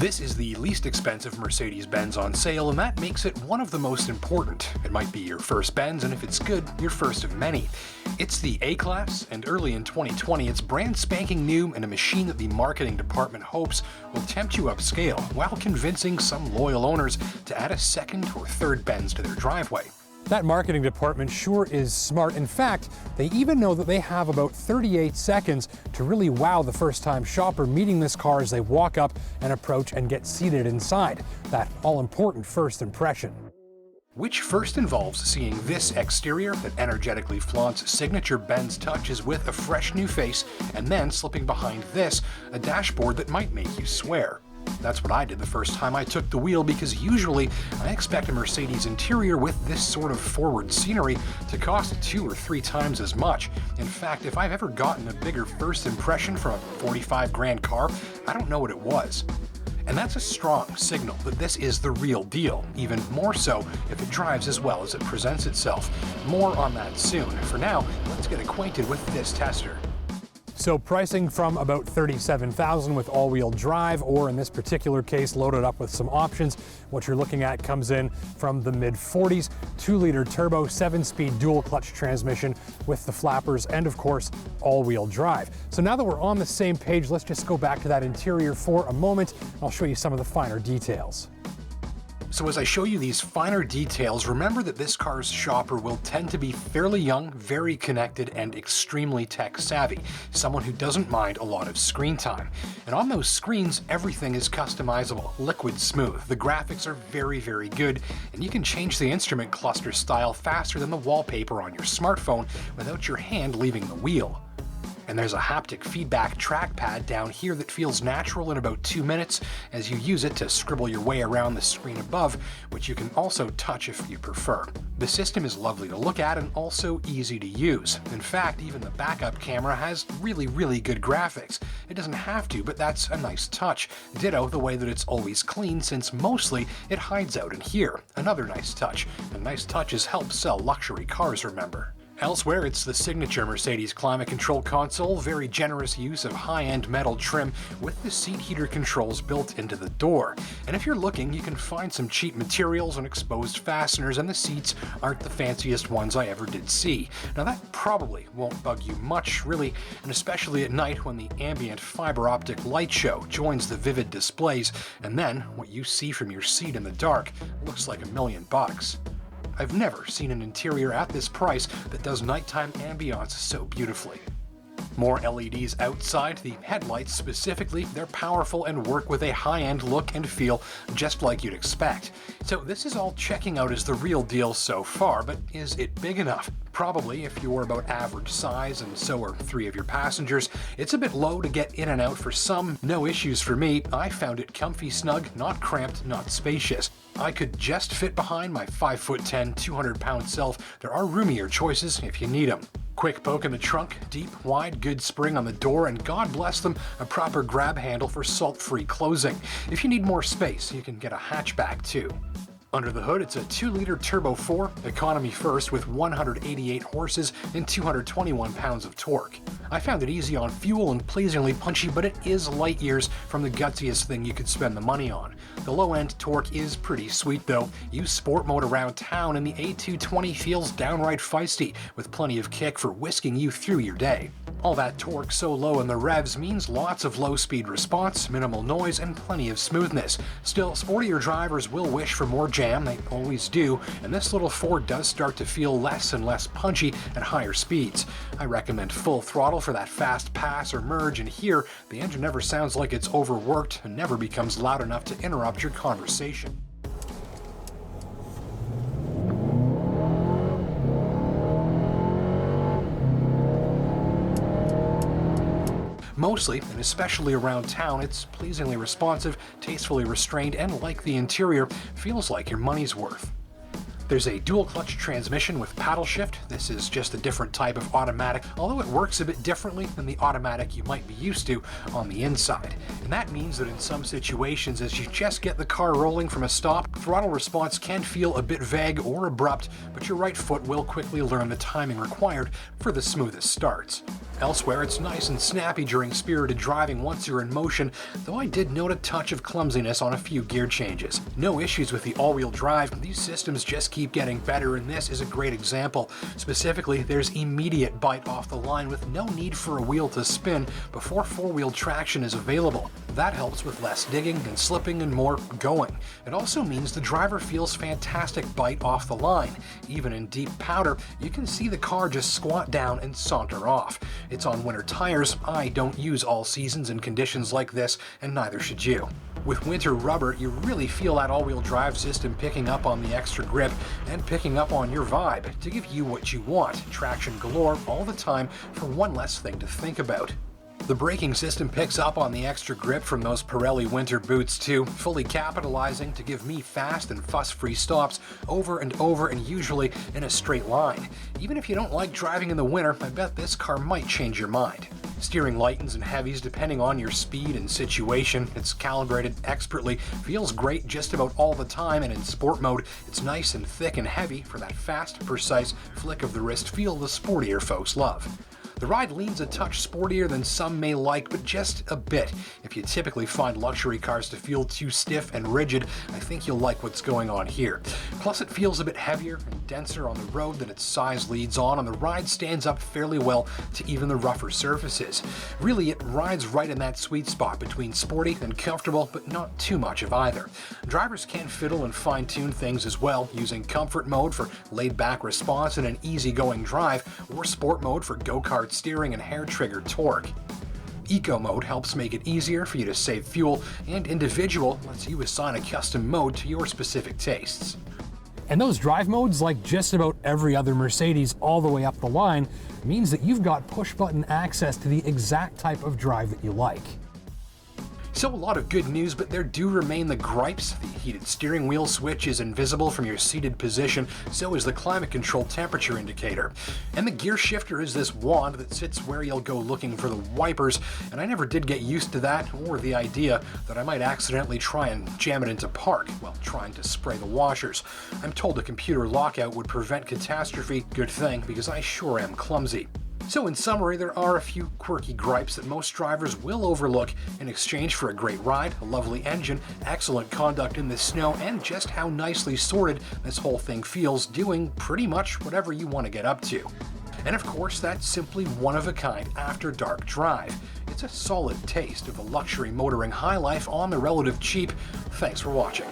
This is the least expensive Mercedes Benz on sale, and that makes it one of the most important. It might be your first Benz, and if it's good, your first of many. It's the A-Klasse, and early in 2020, it's brand spanking new and a machine that the marketing department hopes will tempt you upscale while convincing some loyal owners to add a second or third Benz to their driveway. That marketing department sure is smart. In fact, they even know that they have about 38 seconds to really wow the first-time shopper meeting this car as they walk up and approach and get seated inside. That all-important first impression. Which first involves seeing this exterior that energetically flaunts signature Benz touches with a fresh new face, and then slipping behind this, a dashboard that might make you swear. That's what I did the first time I took the wheel, because usually I expect a Mercedes interior with this sort of forward scenery to cost 2 or 3 times as much. In fact, if I've ever gotten a bigger first impression from a 45 grand car, I don't know what it was. And that's a strong signal that this is the real deal, even more so if it drives as well as it presents itself. More on that soon. For now, let's get acquainted with this tester. So pricing from about $37,000 with all-wheel drive, or in this particular case, loaded up with some options. What you're looking at comes in from the mid-40s, 2-liter turbo, 7-speed dual-clutch transmission with the flappers, and of course, all-wheel drive. So now that we're on the same page, let's just go back to that interior for a moment. I'll show you some of the finer details. So as I show you these finer details, remember that this car's shopper will tend to be fairly young, very connected, and extremely tech-savvy. Someone who doesn't mind a lot of screen time. And on those screens, everything is customizable, liquid smooth. The graphics are very, very good, and you can change the instrument cluster style faster than the wallpaper on your smartphone without your hand leaving the wheel. And there's a haptic feedback trackpad down here that feels natural in about 2 minutes as you use it to scribble your way around the screen above, which you can also touch if you prefer. The system is lovely to look at and also easy to use. In fact, even the backup camera has really, really good graphics. It doesn't have to, but that's a nice touch. Ditto the way that it's always clean, since mostly it hides out in here. Another nice touch. And nice touches help sell luxury cars, remember. Elsewhere, it's the signature Mercedes climate control console, very generous use of high-end metal trim with the seat heater controls built into the door. And if you're looking, you can find some cheap materials and exposed fasteners, and the seats aren't the fanciest ones I ever did see. Now that probably won't bug you much, really, and especially at night when the ambient fiber optic light show joins the vivid displays, and then what you see from your seat in the dark looks like $1,000,000. I've never seen an interior at this price that does nighttime ambiance so beautifully. More LEDs outside, the headlights specifically, they're powerful and work with a high-end look and feel just like you'd expect. So this is all checking out as the real deal so far, but is it big enough? Probably, if you're about average size, and so are 3 of your passengers. It's a bit low to get in and out for some, no issues for me. I found it comfy snug, not cramped, not spacious. I could just fit behind my 5'10", 200-pound self. There are roomier choices if you need them. Quick poke in the trunk, deep, wide, good spring on the door, and God bless them, a proper grab handle for salt-free closing. If you need more space, you can get a hatchback too. Under the hood, it's a 2-liter Turbo 4, economy first, with 188 horses and 221 pounds of torque. I found it easy on fuel and pleasingly punchy, but it is light years from the gutsiest thing you could spend the money on. The low-end torque is pretty sweet though. Use sport mode around town and the A220 feels downright feisty, with plenty of kick for whisking you through your day. All that torque so low in the revs means lots of low-speed response, minimal noise, and plenty of smoothness. Still, sportier drivers will wish for more jam, they always do, and this little Ford does start to feel less and less punchy at higher speeds. I recommend full throttle for that fast pass or merge, and here, the engine never sounds like it's overworked and never becomes loud enough to interrupt your conversation. Mostly, and especially around town, it's pleasingly responsive, tastefully restrained, and like the interior, feels like your money's worth. There's a dual-clutch transmission with paddle shift. This is just a different type of automatic, although it works a bit differently than the automatic you might be used to on the inside. And that means that in some situations, as you just get the car rolling from a stop, throttle response can feel a bit vague or abrupt, but your right foot will quickly learn the timing required for the smoothest starts. Elsewhere, it's nice and snappy during spirited driving once you're in motion, though I did note a touch of clumsiness on a few gear changes. No issues with the all-wheel drive, these systems just keep getting better, and this is a great example. Specifically, there's immediate bite off the line with no need for a wheel to spin before four-wheel traction is available. That helps with less digging and slipping and more going. It also means the driver feels fantastic bite off the line. Even in deep powder, you can see the car just squat down and saunter off. It's on winter tires. I don't use all seasons in conditions like this, and neither should you. With winter rubber, you really feel that all-wheel drive system picking up on the extra grip and picking up on your vibe to give you what you want, traction galore all the time for one less thing to think about. The braking system picks up on the extra grip from those Pirelli winter boots too, fully capitalizing to give me fast and fuss-free stops over and over and usually in a straight line. Even if you don't like driving in the winter, I bet this car might change your mind. Steering lightens and heavies depending on your speed and situation. It's calibrated expertly, feels great just about all the time, and in sport mode, it's nice and thick and heavy for that fast, precise flick of the wrist feel the sportier folks love. The ride leans a touch sportier than some may like, but just a bit. If you typically find luxury cars to feel too stiff and rigid, I think you'll like what's going on here. Plus, it feels a bit heavier and denser on the road than its size leads on, and the ride stands up fairly well to even the rougher surfaces. Really, it rides right in that sweet spot between sporty and comfortable, but not too much of either. Drivers can fiddle and fine-tune things as well, using comfort mode for laid-back response and an easy-going drive, or sport mode for go-kart steering and hair-trigger torque. Eco mode helps make it easier for you to save fuel, and individual lets you assign a custom mode to your specific tastes. And those drive modes, like just about every other Mercedes all the way up the line, means that you've got push-button access to the exact type of drive that you like. So a lot of good news, but there do remain the gripes. The heated steering wheel switch is invisible from your seated position, so is the climate control temperature indicator. And the gear shifter is this wand that sits where you'll go looking for the wipers, and I never did get used to that or the idea that I might accidentally try and jam it into park while trying to spray the washers. I'm told a computer lockout would prevent catastrophe. Good thing, because I sure am clumsy. So in summary, there are a few quirky gripes that most drivers will overlook in exchange for a great ride, a lovely engine, excellent conduct in the snow, and just how nicely sorted this whole thing feels, doing pretty much whatever you want to get up to. And of course, that's simply one-of-a-kind after-dark drive. It's a solid taste of the luxury motoring high life on the relative cheap. Thanks for watching.